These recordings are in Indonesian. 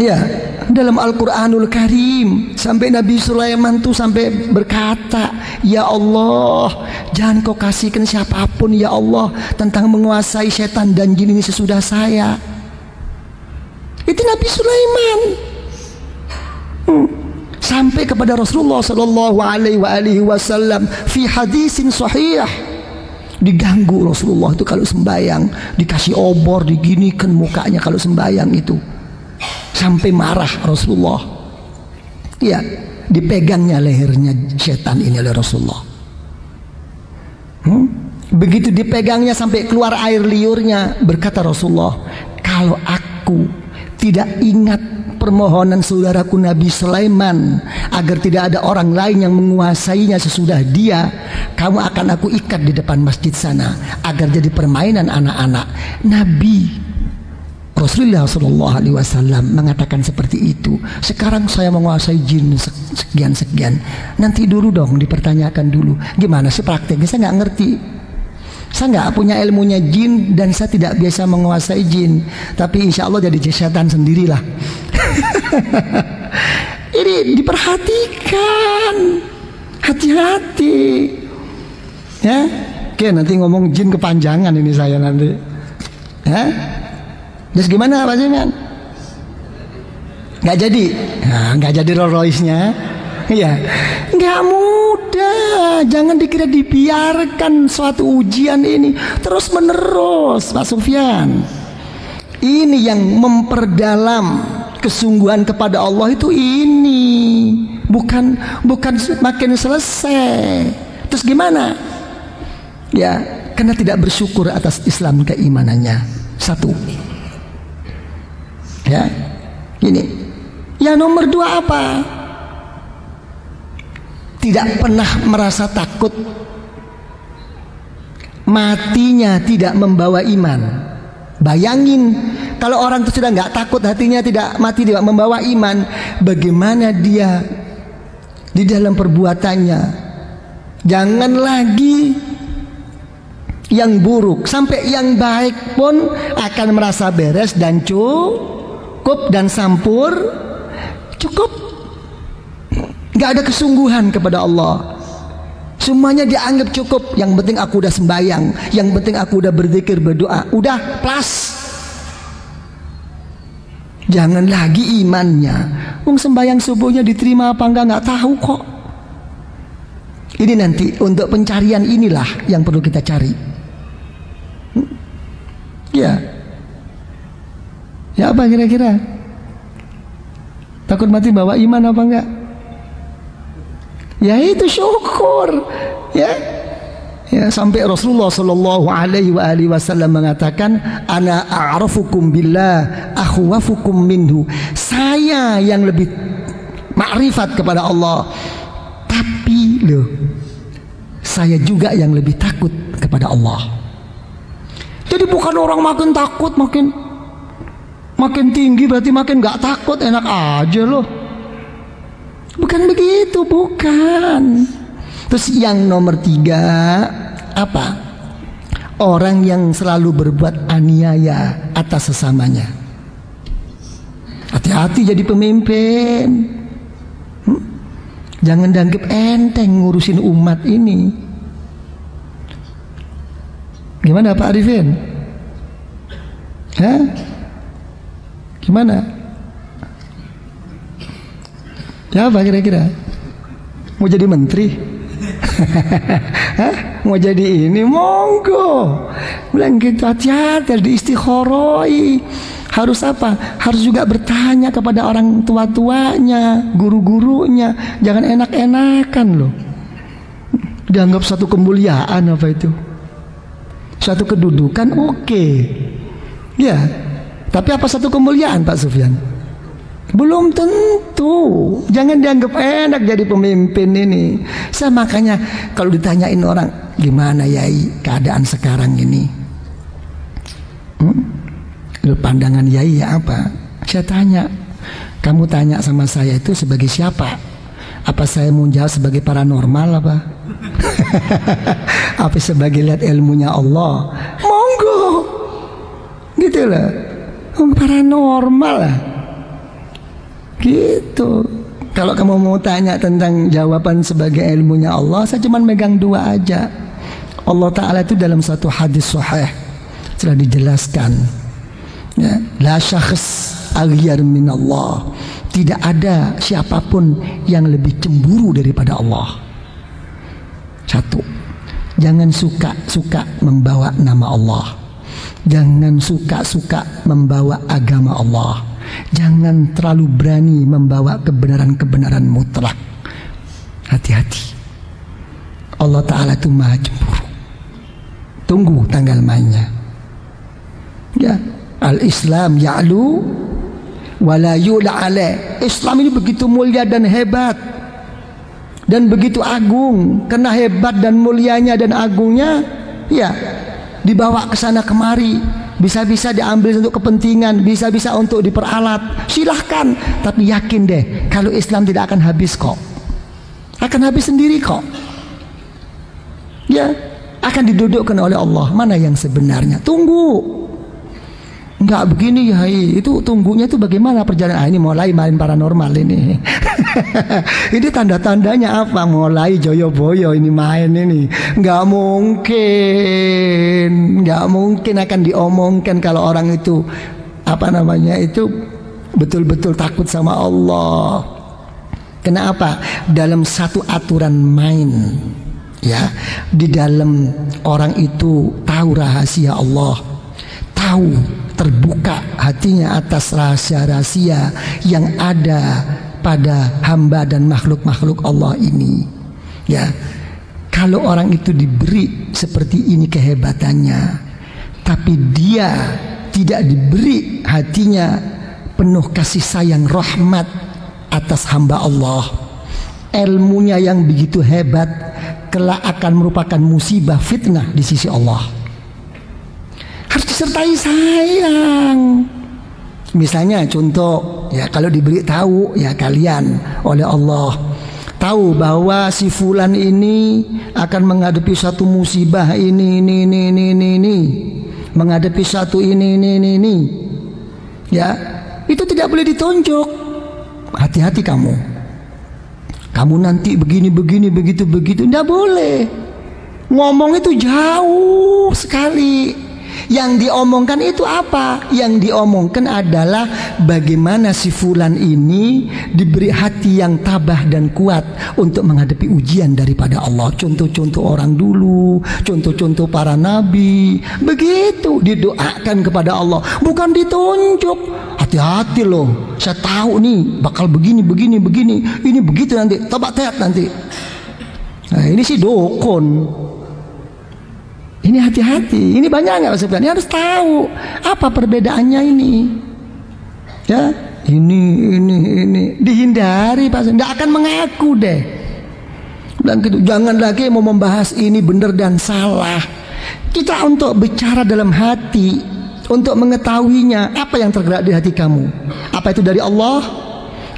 Ya, dalam Al-Quranul Karim sampai Nabi Sulaiman tuh sampai berkata, ya Allah, jangan kau kasihkan siapapun ya Allah tentang menguasai setan dan jin ini sesudah saya. Itu Nabi Sulaiman. Sampai kepada Rasulullah Sallallahu Alaihi Wasallam fi hadisin sahih, diganggu Rasulullah itu kalau sembayang, dikasih obor, diginikan mukanya kalau sembayang itu, sampai marah Rasulullah. Ya, dipegangnya lehernya setan ini oleh Rasulullah. Begitu dipegangnya sampai keluar air liurnya, berkata Rasulullah, kalau aku tidak ingat permohonan saudaraku Nabi Sulaiman agar tidak ada orang lain yang menguasainya sesudah dia, kamu akan aku ikat di depan masjid sana agar jadi permainan anak-anak. Nabi Rasulullah SAW mengatakan seperti itu. Sekarang saya menguasai jin sekian-sekian, nanti dulu dong dipertanyakan dulu gimana sih prakteknya, saya nggak ngerti. Saya nggak punya ilmunya jin dan saya tidak biasa menguasai jin, tapi insya Allah jadi setan sendirilah. Ini diperhatikan, hati-hati ya. Oke, nanti ngomong jin kepanjangan ini saya nanti ya. Terus gimana Pak Jiman? Nggak jadi, nah, nggak jadi Rolls Royce-nya ya. Nggak mudah, jangan dikira dibiarkan suatu ujian ini terus menerus Pak Sufyan. Ini yang memperdalam kesungguhan kepada Allah itu, ini bukan makin selesai terus gimana ya, karena tidak bersyukur atas Islam keimanannya. Satu ya, ini yang nomor dua apa? Tidak pernah merasa takut, matinya tidak membawa iman. Bayangin kalau orang itu sudah nggak takut, hatinya tidak mati, tidak membawa iman, bagaimana dia di dalam perbuatannya? Jangan lagi yang buruk, sampai yang baik pun akan merasa beres dan cukup dan sampur, cukup. Gak ada kesungguhan kepada Allah, semuanya dianggap cukup. Yang penting aku udah sembahyang, yang penting aku udah berzikir, berdoa, udah plus. Jangan lagi imannya, sembahyang subuhnya diterima apa enggak nggak tahu kok. Ini nanti untuk pencarian inilah yang perlu kita cari. Ya apa kira-kira? Takut mati bawa iman apa enggak? Ya itu syukur ya. Sampai Rasulullah Sallallahu Alaihi Wasallam mengatakan, ana a'rafukum billah akhwafukum minhu, saya yang lebih makrifat kepada Allah, tapi loh saya juga yang lebih takut kepada Allah. Jadi bukan orang makin takut makin tinggi berarti makin nggak takut, enak aja loh. Bukan begitu, bukan. Terus yang nomor tiga apa? Orang yang selalu berbuat aniaya atas sesamanya. Hati-hati jadi pemimpin. Jangan dianggap enteng ngurusin umat ini. Gimana Pak Arifin? Gimana? Ya apa kira-kira? Mau jadi menteri? Mau jadi ini? Monggo. Bilang gitu, hati-hati, di istikharoi. Harus apa? Harus juga bertanya kepada orang tua-tuanya, guru-gurunya. Jangan enak-enakan loh. Dianggap satu kemuliaan apa itu? Satu kedudukan oke. Ya. Tapi apa satu kemuliaan Pak Sufyan? Belum tentu. Jangan dianggap enak jadi pemimpin ini. Saya makanya kalau ditanyain orang, gimana Yai keadaan sekarang ini? Pandangan Yai ya apa? Saya tanya, kamu tanya sama saya itu sebagai siapa? Apa saya mau jawab sebagai paranormal apa? Apa sebagai lihat ilmunya Allah? Monggo. Gitu loh. Paranormal lah. Gitu. Kalau kamu mau tanya tentang jawaban sebagai ilmunya Allah, saya cuma megang dua aja. Allah Ta'ala itu dalam satu hadis sahih telah dijelaskan, ya, la syakhs aghyar min Allah. Tidak ada siapapun yang lebih cemburu daripada Allah. Satu, jangan suka-suka membawa nama Allah. Jangan suka-suka membawa agama Allah. Jangan terlalu berani membawa kebenaran-kebenaran mutlak. Hati-hati. Allah Ta'ala itu maha cemburu. Tunggu tanggal mainnya. Ya, al-Islam ya'lu wala yu'la alaih. Islam ini begitu mulia dan hebat dan begitu agung. Karena hebat dan mulianya dan agungnya, ya, dibawa ke sana kemari. Bisa-bisa diambil untuk kepentingan, bisa-bisa untuk diperalat. Silahkan, tapi yakin deh, kalau Islam tidak akan habis kok. Akan habis sendiri kok. Ya, akan didudukkan oleh Allah. Mana yang sebenarnya? Tunggu. Enggak begini ya, itu tunggunya itu bagaimana perjalanan? Ini mulai main paranormal ini. Ini tanda-tandanya apa? Mulai joyo-boyo ini main ini. Enggak mungkin akan diomongkan kalau orang itu itu betul-betul takut sama Allah. Kenapa? Dalam satu aturan main, ya, di dalam orang itu tahu rahasia Allah, tahu, terbuka hatinya atas rahasia-rahasia yang ada pada hamba dan makhluk-makhluk Allah ini. Ya, kalau orang itu diberi seperti ini kehebatannya, tapi dia tidak diberi hatinya penuh kasih sayang rahmat atas hamba Allah, ilmunya yang begitu hebat kelak akan merupakan musibah fitnah di sisi Allah. Harus disertai sayang. Misalnya contoh, ya, kalau diberi tahu, ya, kalian oleh Allah tahu bahwa si fulan ini akan menghadapi satu musibah ini, menghadapi satu ini. Ya, itu tidak boleh ditunjuk. Hati-hati kamu. Kamu nanti begini, begitu. Tidak boleh. Ngomong itu jauh sekali. Yang diomongkan itu apa? Yang diomongkan adalah bagaimana si fulan ini diberi hati yang tabah dan kuat untuk menghadapi ujian daripada Allah. Contoh-contoh orang dulu, contoh-contoh para nabi, begitu didoakan kepada Allah, bukan ditunjuk. Hati-hati loh, saya tahu nih bakal begini, ini begitu nanti, tebak teat nanti. Nah, ini si dukun. Ini hati-hati, ini banyak nggak Mas Sufyan? Ini harus tahu apa perbedaannya ini. Ya, ini dihindari Pak, nggak akan mengaku deh. Dan gitu, jangan lagi mau membahas ini benar dan salah. Kita untuk bicara dalam hati, untuk mengetahuinya apa yang tergerak di hati kamu. Apa itu dari Allah?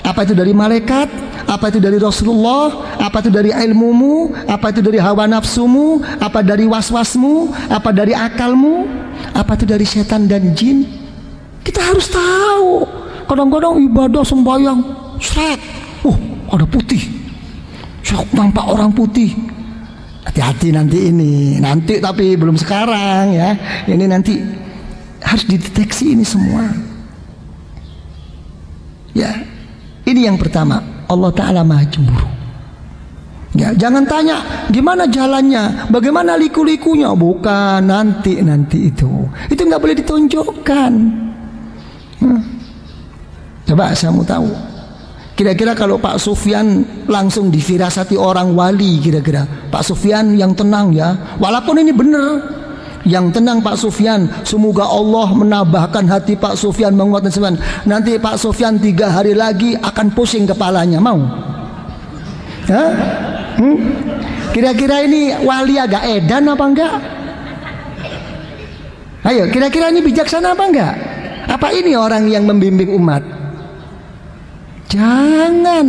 Apa itu dari malaikat? Apa itu dari Rasulullah? Apa itu dari ilmumu? Apa itu dari hawa nafsumu? Apa dari waswasmu? Apa dari akalmu? Apa itu dari setan dan jin? Kita harus tahu. Kadang-kadang ibadah sembahyang, seret, ada putih, nampak orang putih. Hati-hati nanti ini, nanti tapi belum sekarang ya. Ini nanti harus dideteksi ini semua. Ya, ini yang pertama. Allah Ta'ala maha cemburu. Ya, jangan tanya gimana jalannya, bagaimana liku-likunya. Bukan, nanti itu nggak boleh ditunjukkan. Coba saya mau tahu, kira-kira kalau Pak Sufyan langsung difirasati orang wali, kira-kira Pak Sufyan yang tenang ya, walaupun ini benar, yang tenang Pak Sufyan, semoga Allah menambahkan hati Pak Sufyan, menguatkan semangat. Nanti Pak Sufyan 3 hari lagi akan pusing kepalanya, mau? Kira-kira ini wali agak edan apa enggak? Ayo, kira-kira ini bijaksana apa enggak? Apa ini orang yang membimbing umat? Jangan.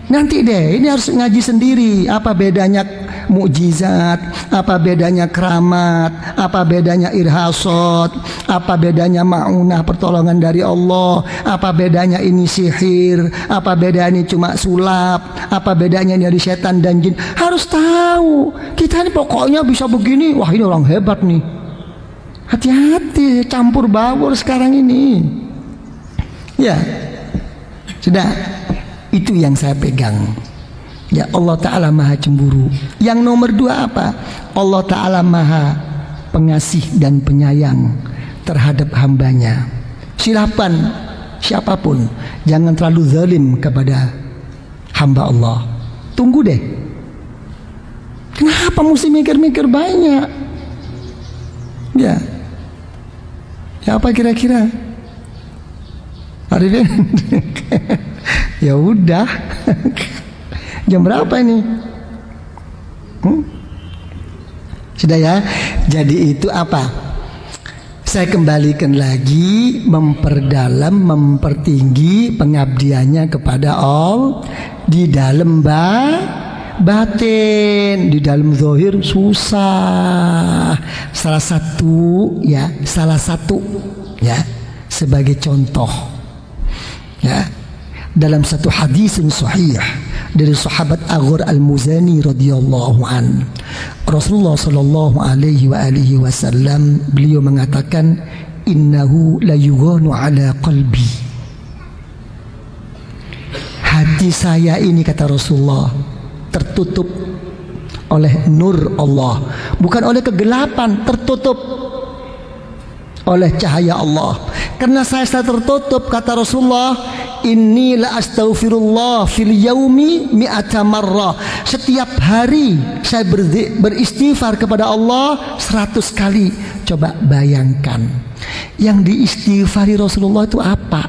Nanti deh, ini harus ngaji sendiri. Apa bedanya mukjizat, apa bedanya keramat, apa bedanya irhasot, apa bedanya ma'unah pertolongan dari Allah, apa bedanya ini sihir, apa bedanya ini cuma sulap, apa bedanya ini dari setan dan jin. Harus tahu. Kita ini pokoknya bisa begini, wah ini orang hebat nih. Hati-hati, campur baur sekarang ini. Ya, sudah. Itu yang saya pegang. Ya, Allah Ta'ala maha cemburu. Yang nomor 2 apa? Allah Ta'ala maha pengasih dan penyayang terhadap hambanya. Silakan siapapun, jangan terlalu zalim kepada hamba Allah. Tunggu deh. Kenapa mesti mikir-mikir banyak? Ya, apa kira-kira? Arifin? Ya udah. Jam berapa ini? Sudah ya. Jadi itu apa? Saya kembalikan lagi, memperdalam, mempertinggi pengabdiannya kepada Allah di dalam batin. Di dalam zahir susah. Salah satu ya sebagai contoh ya, dalam satu hadis sahih dari sahabat Aghar Al-Muzani radhiyallahu an, Rasulullah sallallahu alaihi wasallam beliau mengatakan, innahu la yughanu ala qalbi. Hati saya ini, kata Rasulullah, tertutup oleh nur Allah, bukan oleh kegelapan, tertutup oleh cahaya Allah. Karena saya tertutup, kata Rasulullah, inni la astaghfirullah fil yaumi mi'ata marrah. Setiap hari saya beristighfar kepada Allah 100 kali. Coba bayangkan, yang diistighfari Rasulullah itu apa?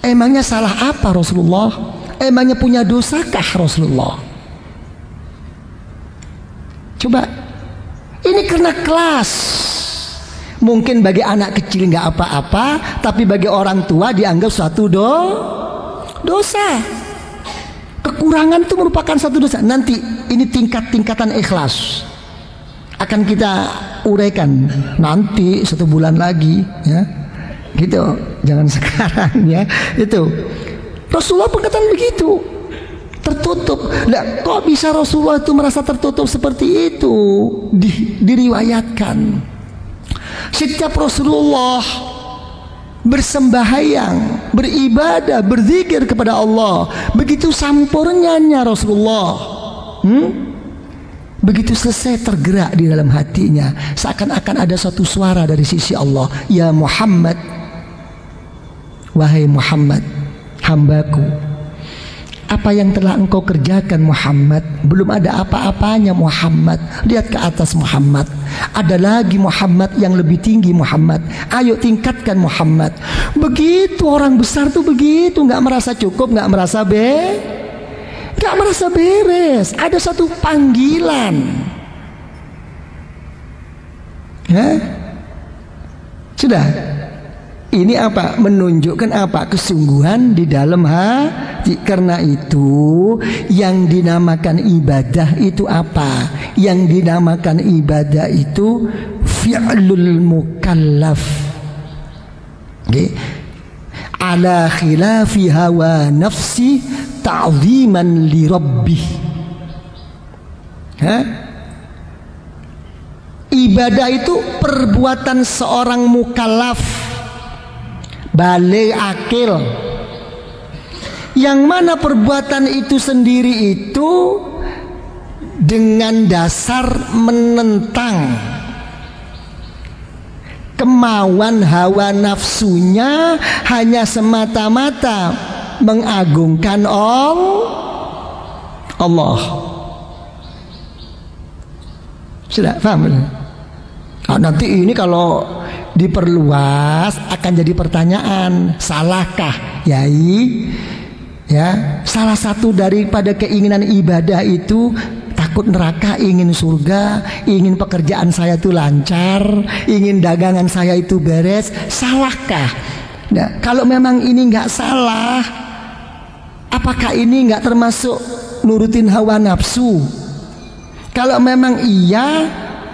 Emangnya salah apa Rasulullah? Emangnya punya dosakah Rasulullah? Coba, ini karena kelas. Mungkin bagi anak kecil nggak apa-apa, tapi bagi orang tua dianggap suatu dosa. Kekurangan itu merupakan satu dosa. Nanti ini tingkatan ikhlas akan kita uraikan nanti 1 bulan lagi, ya. Gitu, jangan sekarang ya. Itu Rasulullah berkata begitu, tertutup. Nah, kok bisa Rasulullah itu merasa tertutup seperti itu? Diriwayatkan setiap Rasulullah bersembahyang, beribadah, berzikir kepada Allah, begitu sampurnya Rasulullah, begitu selesai tergerak di dalam hatinya, seakan-akan ada suatu suara dari sisi Allah, ya Muhammad, wahai Muhammad, hambaku, apa yang telah engkau kerjakan Muhammad, belum ada apa-apanya Muhammad. Lihat ke atas Muhammad, ada lagi Muhammad yang lebih tinggi Muhammad, ayo tingkatkan Muhammad. Begitu orang besar tuh begitu, nggak merasa cukup, nggak merasa beres. Ada satu panggilan, ya sudah. Ini apa? Menunjukkan apa? Kesungguhan di dalam hati. Karena itu yang dinamakan ibadah itu apa? Yang dinamakan ibadah itu fi'lul mukallaf, okay? Ala khilafi hawa nafsi ta'ziman li rabbih. Ibadah itu perbuatan seorang mukallaf, baligh akil, yang mana perbuatan itu sendiri itu dengan dasar menentang kemauan hawa nafsunya, hanya semata-mata mengagungkan Allah. Sudah paham? Nah, nanti ini kalau diperluas akan jadi pertanyaan, salahkah Yai? Ya, salah satu daripada keinginan ibadah itu takut neraka, ingin surga, ingin pekerjaan saya itu lancar, ingin dagangan saya itu beres. Salahkah? Nah, kalau memang ini nggak salah, apakah ini nggak termasuk nurutin hawa nafsu? Kalau memang iya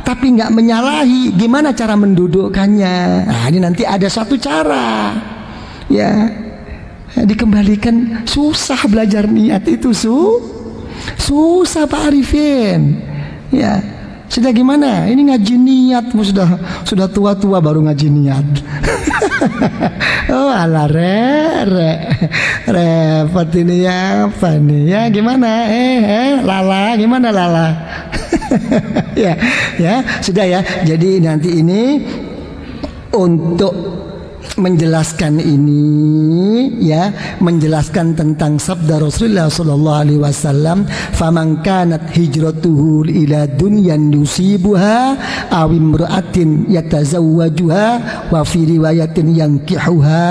tapi nggak menyalahi, gimana cara mendudukkannya? Nah, ini nanti ada satu cara, ya, dikembalikan. Susah belajar niat itu, susah Pak Arifin, ya. Sudah gimana? Ini ngaji niat, sudah tua-tua baru ngaji niat. Oh ala repot ini ya, apa nih ya, gimana? Lala, gimana Lala? Ya, sudah ya. Jadi nanti ini untuk menjelaskan ini, ya, menjelaskan tentang sabda Rasulullah sallallahu alaihi wasallam, faman kanat hijratuhu ila dunyan yusibuha aw imra'atin yatazawwajuha wa fi riwayatin yankihuha.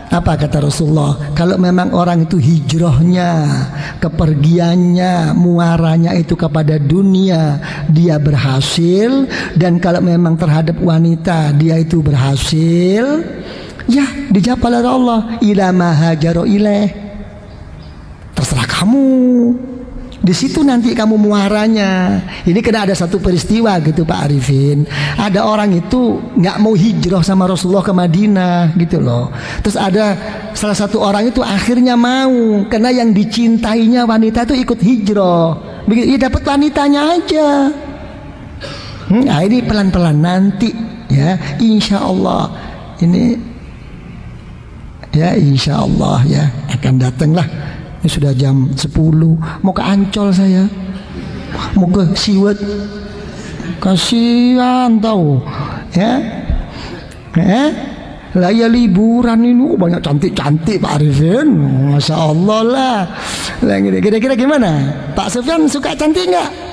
Apa kata Rasulullah? Kalau memang orang itu hijrahnya, kepergiannya, muaranya itu kepada dunia, dia berhasil. Dan kalau memang terhadap wanita dia itu berhasil, ya dijawab oleh Allah, ila ma hajaru ilaih. Terserah kamu. Di situ nanti kamu muaranya. Ini kena ada satu peristiwa gitu Pak Arifin. Ada orang itu nggak mau hijrah sama Rasulullah ke Madinah gitu loh. Terus ada salah satu orang itu akhirnya mau, karena yang dicintainya wanita itu ikut hijrah. Begitu, ya dapat wanitanya aja. Nah ini pelan-pelan nanti ya, insya Allah ini ya, insya Allah ya akan datanglah. Ini sudah jam 10. Mau ke Ancol saya, mau ke Siwet, kasihan tahu ya. Lah ya liburan ini banyak cantik-cantik Pak Arifin, Masya Allah lah. Kira-kira gimana? Pak Sufyan suka cantik nggak?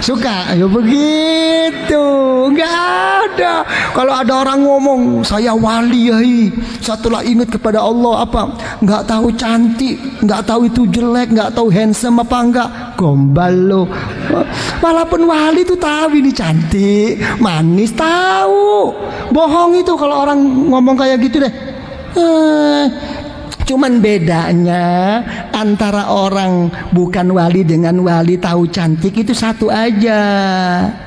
Suka? Ya begitu. Nggak ada. Kalau ada orang ngomong saya wali ya, setelah ingat kepada Allah apa? Nggak tahu cantik, nggak tahu itu jelek, nggak tahu handsome apa enggak, gombal lo. Walaupun wali itu tahu ini cantik, manis, tahu. Bohong itu kalau orang ngomong kayak gitu deh. Cuman bedanya antara orang bukan wali dengan wali tahu cantik itu satu aja,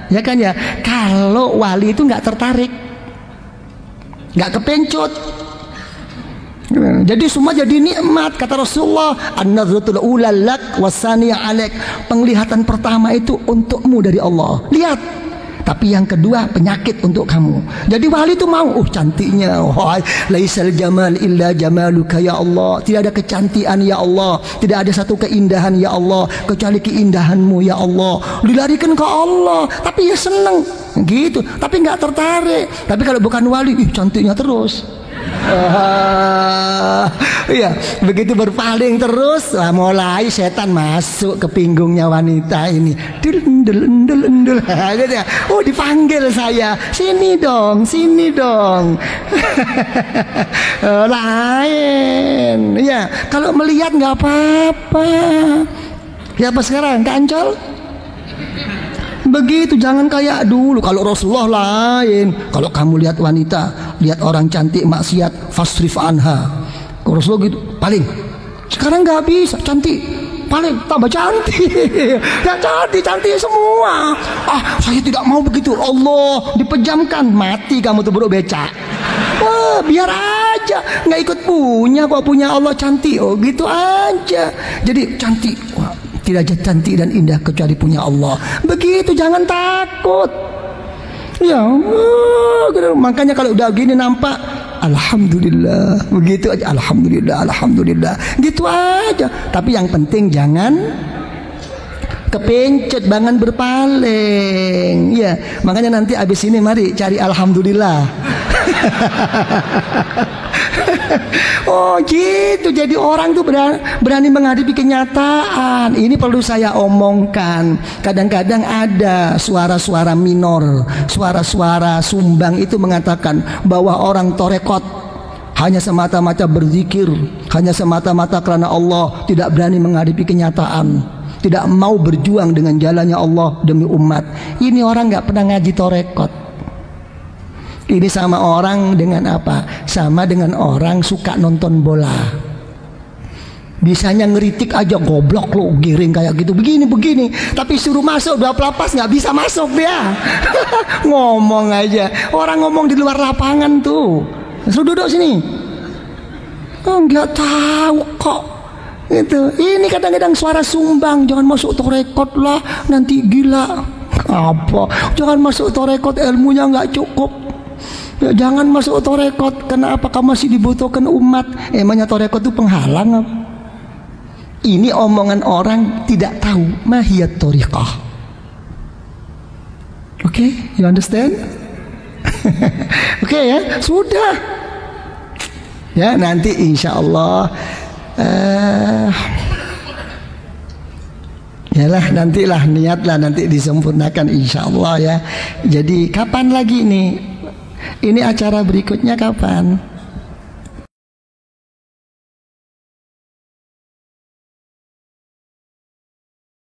ya kan ya. Kalau wali itu nggak tertarik, nggak kepencut. Jadi semua jadi nikmat. Kata Rasulullah, an-nazratul ula lak wasaniya alaik. Penglihatan pertama itu untukmu dari Allah, lihat. Tapi yang kedua penyakit untuk kamu. Jadi wali itu mau, cantiknya, laisal jamal illa jamaluka ya Allah. Tidak ada kecantikan ya Allah, tidak ada satu keindahan ya Allah kecuali keindahanmu ya Allah. Dilarikan ke Allah, tapi ya seneng gitu, tapi nggak tertarik. Tapi kalau bukan wali, cantiknya terus. Ya, begitu berpaling terus, mulai setan masuk ke pinggungnya wanita ini. Endul. Gitu ya. Oh, dipanggil saya. Sini dong, sini dong. Lain. Ya, kalau melihat nggak apa-apa. Ya apa sekarang? Ke Ancol? Begitu, jangan kayak dulu. Kalau Rasulullah lain. Kalau kamu lihat wanita, lihat orang cantik maksiat, fasrif anha. Kalau Rasulullah gitu, paling. Sekarang nggak bisa, cantik, paling tambah cantik. Ya cantik semua. Saya tidak mau begitu. Allah dipejamkan, mati kamu tuh bro becak. Wah, biar aja, nggak ikut punya. Kok punya Allah cantik, oh gitu aja. Jadi cantik. Wah, tidak ada cantik dan indah kecuali punya Allah. Begitu, jangan takut. Ya, makanya kalau udah gini nampak, alhamdulillah, begitu aja, alhamdulillah, gitu aja. Tapi yang penting jangan kepencet, jangan berpaling. Ya, makanya nanti abis ini mari cari alhamdulillah. Oh gitu, jadi orang tuh berani menghadapi kenyataan. Ini perlu saya omongkan. Kadang-kadang ada suara-suara minor, suara-suara sumbang itu mengatakan bahwa orang torekot hanya semata-mata berzikir, hanya semata-mata karena Allah, tidak berani menghadapi kenyataan, tidak mau berjuang dengan jalannya Allah demi umat. Ini orang nggak pernah ngaji torekot. Ini sama orang dengan apa? Sama dengan orang suka nonton bola. Bisanya ngeritik aja, goblok lo giring kayak gitu, begini. Tapi suruh masuk 2 pelapas nggak bisa masuk dia. Ngomong aja. Orang ngomong di luar lapangan tuh. Suruh duduk sini. Oh, nggak tahu kok. Itu. Ini kadang-kadang suara sumbang. Jangan masuk torekot lah, nanti gila. Apa? Jangan masuk torekot, ilmunya nggak cukup. Ya, jangan masuk torekot. Kenapa kamu masih dibutuhkan umat? Emangnya torekot itu penghalang apa? Ini omongan orang tidak tahu mahiyat thariqah. Oke, you understand? Oke ya, sudah. Ya, nanti insya Allah yalah, nantilah niatlah nanti disempurnakan insya Allah ya. Jadi kapan lagi nih? Ini acara berikutnya kapan?